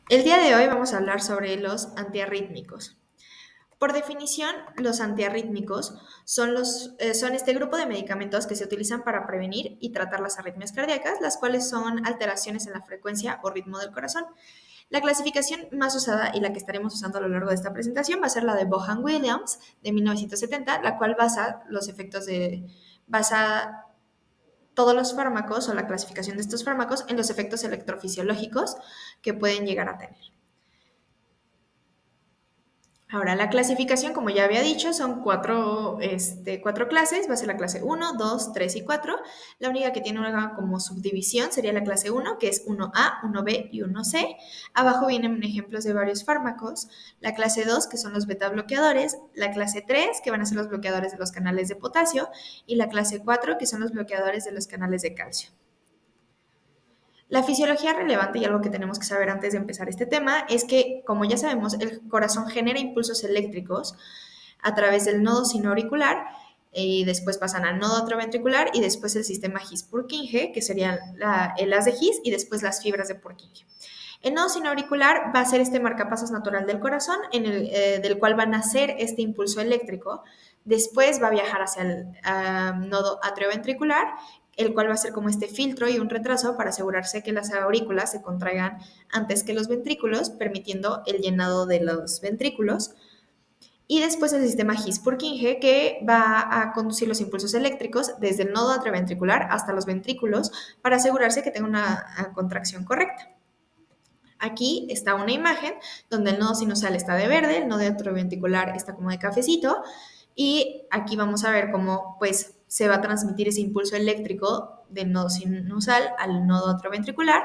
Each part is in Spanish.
El día de hoy vamos a hablar sobre los antiarrítmicos. Por definición, los antiarrítmicos son este grupo de medicamentos que se utilizan para prevenir y tratar las arritmias cardíacas, las cuales son alteraciones en la frecuencia o ritmo del corazón. La clasificación más usada y la que estaremos usando a lo largo de esta presentación va a ser la de Bohan-Williams de 1970, la cual basa todos los fármacos o la clasificación de estos fármacos en los efectos electrofisiológicos que pueden llegar a tener. Ahora, la clasificación, como ya había dicho, son cuatro clases. Va a ser la clase uno, 2, 3 y 4. La única que tiene una como subdivisión sería la clase uno, que es uno a, uno b y uno c. Abajo vienen ejemplos de varios fármacos. La clase 2, que son los beta bloqueadores. La clase 3, que van a ser los bloqueadores de los canales de potasio. Y la clase 4, que son los bloqueadores de los canales de calcio. La fisiología relevante y algo que tenemos que saber antes de empezar este tema es que, como ya sabemos, el corazón genera impulsos eléctricos a través del nodo sinoauricular y después pasan al nodo atrioventricular y después el sistema His-Purkinje, que sería el haz de His y después las fibras de Purkinje. El nodo sinoauricular va a ser este marcapasos natural del corazón, del cual va a nacer este impulso eléctrico. Después va a viajar hacia el nodo atrioventricular, el cual va a ser como este filtro y un retraso para asegurarse que las aurículas se contraigan antes que los ventrículos, permitiendo el llenado de los ventrículos. Y después el sistema His-Purkinje, que va a conducir los impulsos eléctricos desde el nodo atrioventricular hasta los ventrículos para asegurarse que tenga una contracción correcta. Aquí está una imagen donde el nodo sinusal está de verde, el nodo atrioventricular está como de cafecito y aquí vamos a ver cómo pues se va a transmitir ese impulso eléctrico del nodo sinusal al nodo atrioventricular.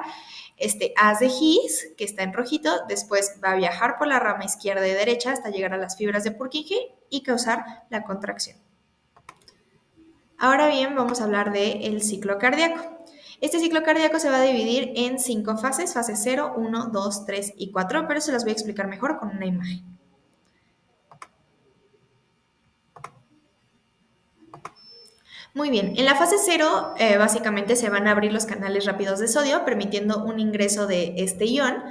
Este haz de His, que está en rojito, después va a viajar por la rama izquierda y derecha hasta llegar a las fibras de Purkinje y causar la contracción. Ahora bien, vamos a hablar del ciclo cardíaco. Este ciclo cardíaco se va a dividir en 5 fases, fase 0, 1, 2, 3 y 4, pero se las voy a explicar mejor con una imagen. Muy bien, en la fase 0 básicamente se van a abrir los canales rápidos de sodio, permitiendo un ingreso de este ion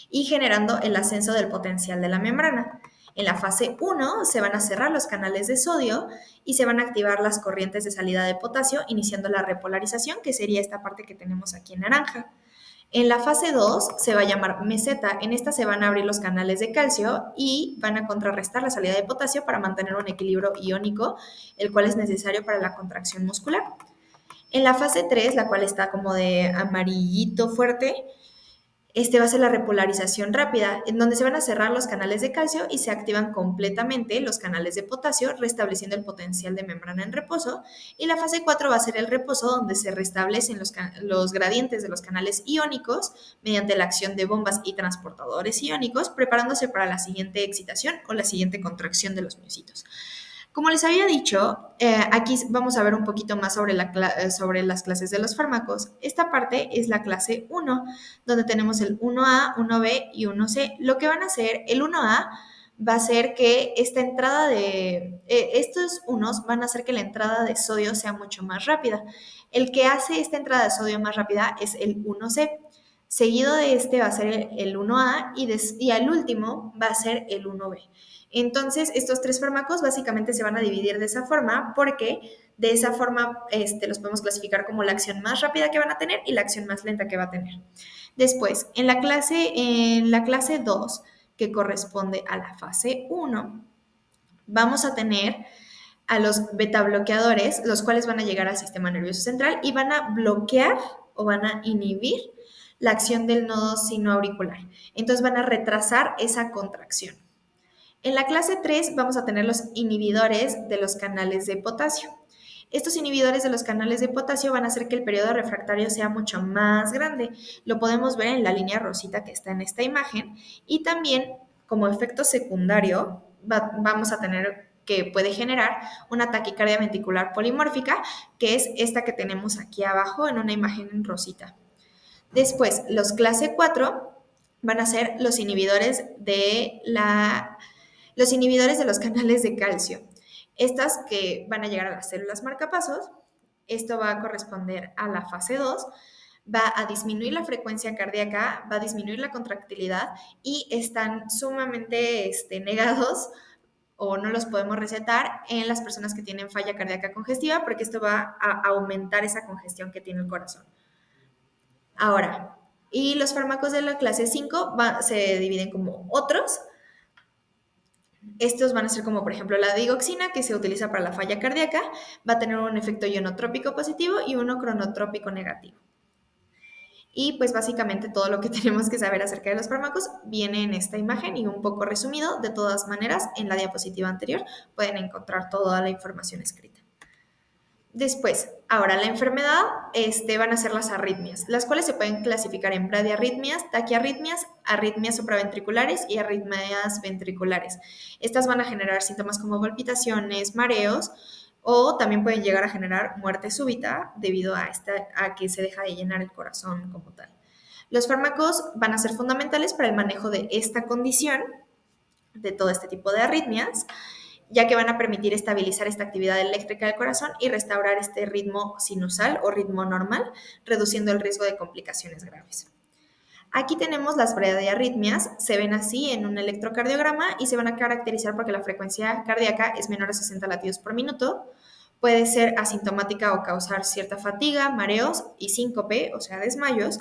y generando el ascenso del potencial de la membrana. En la fase 1 se van a cerrar los canales de sodio y se van a activar las corrientes de salida de potasio, iniciando la repolarización, que sería esta parte que tenemos aquí en naranja. En la fase 2 se va a llamar meseta. En esta se van a abrir los canales de calcio y van a contrarrestar la salida de potasio para mantener un equilibrio iónico, el cual es necesario para la contracción muscular. En la fase 3, la cual está como de amarillito fuerte, este va a ser la repolarización rápida, en donde se van a cerrar los canales de calcio y se activan completamente los canales de potasio, restableciendo el potencial de membrana en reposo. Y la fase 4 va a ser el reposo, donde se restablecen los gradientes de los canales iónicos mediante la acción de bombas y transportadores iónicos, preparándose para la siguiente excitación o la siguiente contracción de los miocitos. Como les había dicho, aquí vamos a ver un poquito más sobre las clases de los fármacos. Esta parte es la clase 1, donde tenemos el 1A, 1B y 1C. Lo que van a hacer, el 1A va a hacer que estos unos van a hacer que la entrada de sodio sea mucho más rápida. El que hace esta entrada de sodio más rápida es el 1C. Seguido de este va a ser el 1A y al último va a ser el 1B. Entonces, estos tres fármacos básicamente se van a dividir de esa forma porque de esa forma los podemos clasificar como la acción más rápida que van a tener y la acción más lenta que va a tener. Después, en la clase 2, que corresponde a la fase 1, vamos a tener a los beta bloqueadores, los cuales van a llegar al sistema nervioso central y van a bloquear o van a inhibir la acción del nodo sinoauricular. Entonces van a retrasar esa contracción. En la clase 3 vamos a tener los inhibidores de los canales de potasio. Estos inhibidores de los canales de potasio van a hacer que el periodo refractario sea mucho más grande. Lo podemos ver en la línea rosita que está en esta imagen. Y también, como efecto secundario, vamos a tener que puede generar una taquicardia ventricular polimórfica, que es esta que tenemos aquí abajo en una imagen en rosita. Después, los clase 4 van a ser los inhibidores de los canales de calcio. Estas que van a llegar a las células marcapasos, esto va a corresponder a la fase 2, va a disminuir la frecuencia cardíaca, va a disminuir la contractilidad y están sumamente negados o no los podemos recetar en las personas que tienen falla cardíaca congestiva porque esto va a aumentar esa congestión que tiene el corazón. Ahora, y los fármacos de la clase 5 se dividen como otros. Estos van a ser como, por ejemplo, la digoxina, que se utiliza para la falla cardíaca, va a tener un efecto ionotrópico positivo y uno cronotrópico negativo. Y pues básicamente todo lo que tenemos que saber acerca de los fármacos viene en esta imagen y un poco resumido. De todas maneras, en la diapositiva anterior pueden encontrar toda la información escrita. Después, ahora la enfermedad van a ser las arritmias, las cuales se pueden clasificar en bradiarritmias, taquiarritmias, arritmias supraventriculares y arritmias ventriculares. Estas van a generar síntomas como palpitaciones, mareos o también pueden llegar a generar muerte súbita debido a que se deja de llenar el corazón como tal. Los fármacos van a ser fundamentales para el manejo de esta condición, de todo este tipo de arritmias, ya que van a permitir estabilizar esta actividad eléctrica del corazón y restaurar este ritmo sinusal o ritmo normal, reduciendo el riesgo de complicaciones graves. Aquí tenemos las bradiarritmias, se ven así en un electrocardiograma y se van a caracterizar porque la frecuencia cardíaca es menor a 60 latidos por minuto, puede ser asintomática o causar cierta fatiga, mareos y síncope, o sea, desmayos.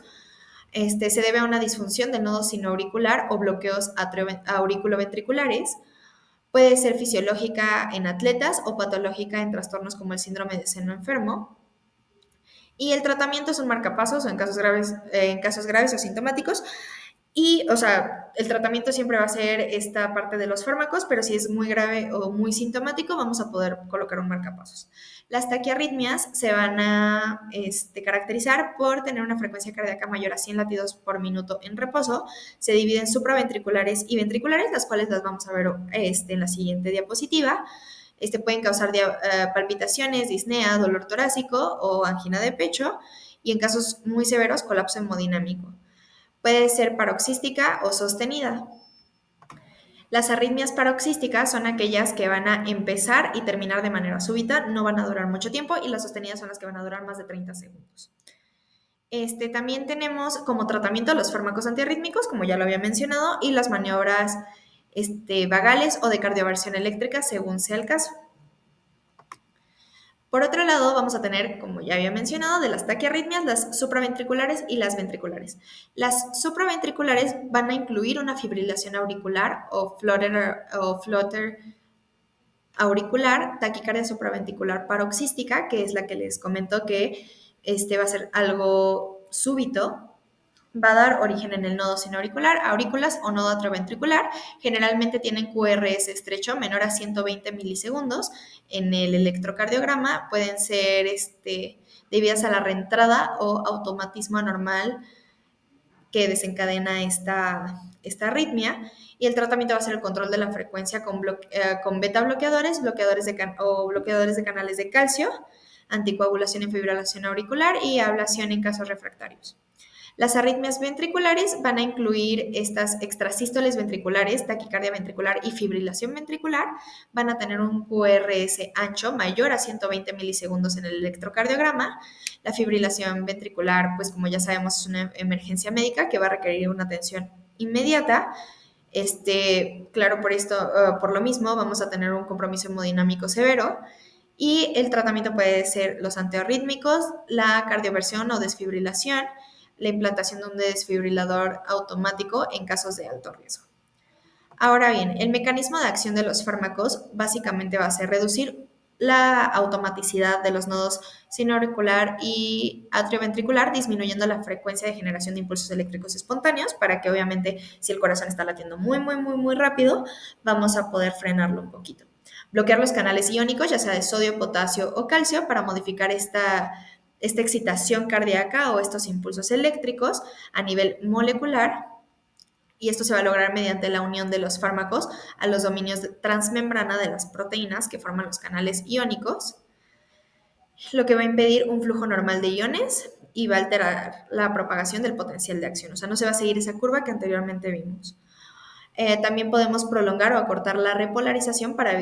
Se debe a una disfunción del nodo sinoauricular o bloqueos auriculoventriculares. Puede ser fisiológica en atletas o patológica en trastornos como el síndrome de seno enfermo. Y el tratamiento es un marcapasos o en casos graves o sintomáticos. Y, o sea, el tratamiento siempre va a ser esta parte de los fármacos, pero si es muy grave o muy sintomático, vamos a poder colocar un marcapasos. Las taquiarritmias se van a caracterizar por tener una frecuencia cardíaca mayor a 100 latidos por minuto en reposo. Se dividen supraventriculares y ventriculares, las cuales las vamos a ver en la siguiente diapositiva. Pueden causar palpitaciones, disnea, dolor torácico o angina de pecho y en casos muy severos colapso hemodinámico. Puede ser paroxística o sostenida. Las arritmias paroxísticas son aquellas que van a empezar y terminar de manera súbita, no van a durar mucho tiempo y las sostenidas son las que van a durar más de 30 segundos. También tenemos como tratamiento los fármacos antiarrítmicos, como ya lo había mencionado, y las maniobras vagales o de cardioversión eléctrica según sea el caso. Por otro lado, vamos a tener, como ya había mencionado, de las taquiarritmias, las supraventriculares y las ventriculares. Las supraventriculares van a incluir una fibrilación auricular o flutter auricular, taquicardia supraventricular paroxística, que es la que les comento que va a ser algo súbito. Va a dar origen en el nodo sinoauricular, aurículas o nodo atrioventricular. Generalmente tienen QRS estrecho, menor a 120 milisegundos. En el electrocardiograma pueden ser debidas a la reentrada o automatismo anormal que desencadena esta arritmia. Y el tratamiento va a ser el control de la frecuencia con beta bloqueadores, bloqueadores de canales de calcio, anticoagulación en fibrilación auricular y ablación en casos refractarios. Las arritmias ventriculares van a incluir estas extrasístoles ventriculares, taquicardia ventricular y fibrilación ventricular. Van a tener un QRS ancho mayor a 120 milisegundos en el electrocardiograma. La fibrilación ventricular, pues como ya sabemos, es una emergencia médica que va a requerir una atención inmediata. Claro, por lo mismo, vamos a tener un compromiso hemodinámico severo. Y el tratamiento puede ser los antiarrítmicos, la cardioversión o desfibrilación, la implantación de un desfibrilador automático en casos de alto riesgo. Ahora bien, el mecanismo de acción de los fármacos básicamente va a ser reducir la automaticidad de los nodos sinoauricular y atrioventricular, disminuyendo la frecuencia de generación de impulsos eléctricos espontáneos para que obviamente si el corazón está latiendo muy rápido, vamos a poder frenarlo un poquito. Bloquear los canales iónicos, ya sea de sodio, potasio o calcio, para modificar esta excitación cardíaca o estos impulsos eléctricos a nivel molecular, y esto se va a lograr mediante la unión de los fármacos a los dominios transmembrana de las proteínas que forman los canales iónicos, lo que va a impedir un flujo normal de iones y va a alterar la propagación del potencial de acción. O sea, no se va a seguir esa curva que anteriormente vimos. También podemos prolongar o acortar la repolarización para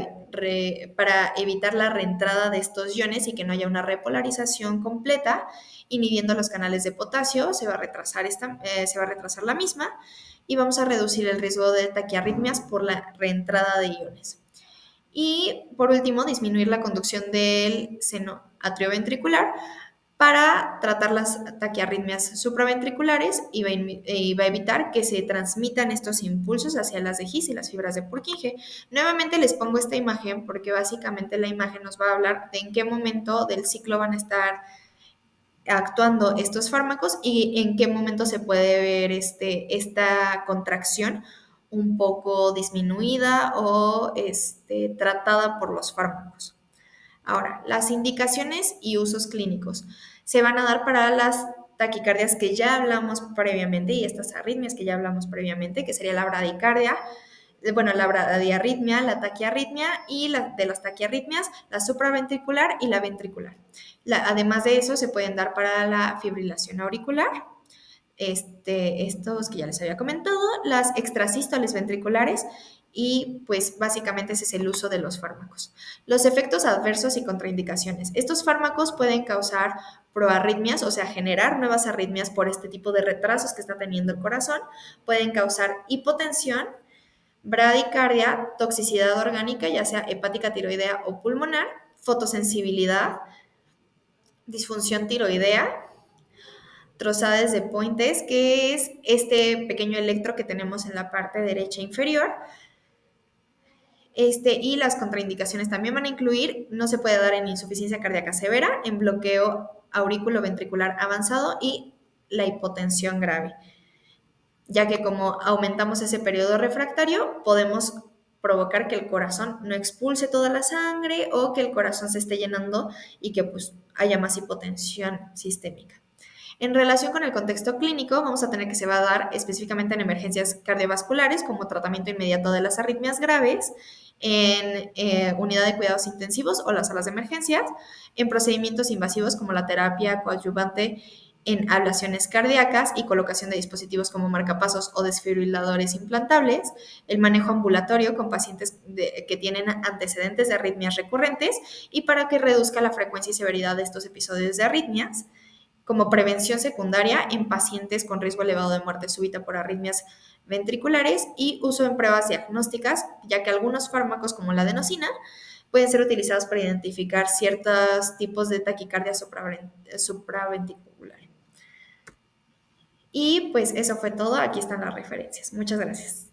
evitar la reentrada de estos iones y que no haya una repolarización completa, inhibiendo los canales de potasio, se va a retrasar la misma y vamos a reducir el riesgo de taquiarritmias por la reentrada de iones. Y por último, disminuir la conducción del seno atrioventricular para tratar las taquiarritmias supraventriculares y va a evitar que se transmitan estos impulsos hacia las de His y las fibras de Purkinje. Nuevamente les pongo esta imagen porque básicamente la imagen nos va a hablar de en qué momento del ciclo van a estar actuando estos fármacos y en qué momento se puede ver esta contracción un poco disminuida o tratada por los fármacos. Ahora, las indicaciones y usos clínicos se van a dar para las taquicardias que ya hablamos previamente y estas arritmias que ya hablamos previamente, que sería la bradicardia, bueno, la bradiarritmia, la taquiarritmia y de las taquiarritmias, la supraventricular y la ventricular. Además de eso, se pueden dar para la fibrilación auricular, estos que ya les había comentado, las extrasístoles ventriculares y pues básicamente ese es el uso de los fármacos. Los efectos adversos y contraindicaciones. Estos fármacos pueden causar proarritmias, o sea, generar nuevas arritmias por este tipo de retrasos que está teniendo el corazón. Pueden causar hipotensión, bradicardia, toxicidad orgánica, ya sea hepática, tiroidea o pulmonar, fotosensibilidad, disfunción tiroidea, trozades de Pointes, que es este pequeño electro que tenemos en la parte derecha inferior. Y las contraindicaciones también van a incluir, no se puede dar en insuficiencia cardíaca severa, en bloqueo aurículo-ventricular avanzado y la hipotensión grave, ya que como aumentamos ese periodo refractario, podemos provocar que el corazón no expulse toda la sangre o que el corazón se esté llenando y que pues haya más hipotensión sistémica. En relación con el contexto clínico, vamos a tener que se va a dar específicamente en emergencias cardiovasculares como tratamiento inmediato de las arritmias graves, en unidad de cuidados intensivos o las salas de emergencias, en procedimientos invasivos como la terapia coadyuvante en ablaciones cardíacas y colocación de dispositivos como marcapasos o desfibriladores implantables, el manejo ambulatorio con pacientes que tienen antecedentes de arritmias recurrentes y para que reduzca la frecuencia y severidad de estos episodios de arritmias, como prevención secundaria en pacientes con riesgo elevado de muerte súbita por arritmias ventriculares y uso en pruebas diagnósticas, ya que algunos fármacos como la adenosina pueden ser utilizados para identificar ciertos tipos de taquicardia supraventricular. Y pues eso fue todo, aquí están las referencias. Muchas gracias.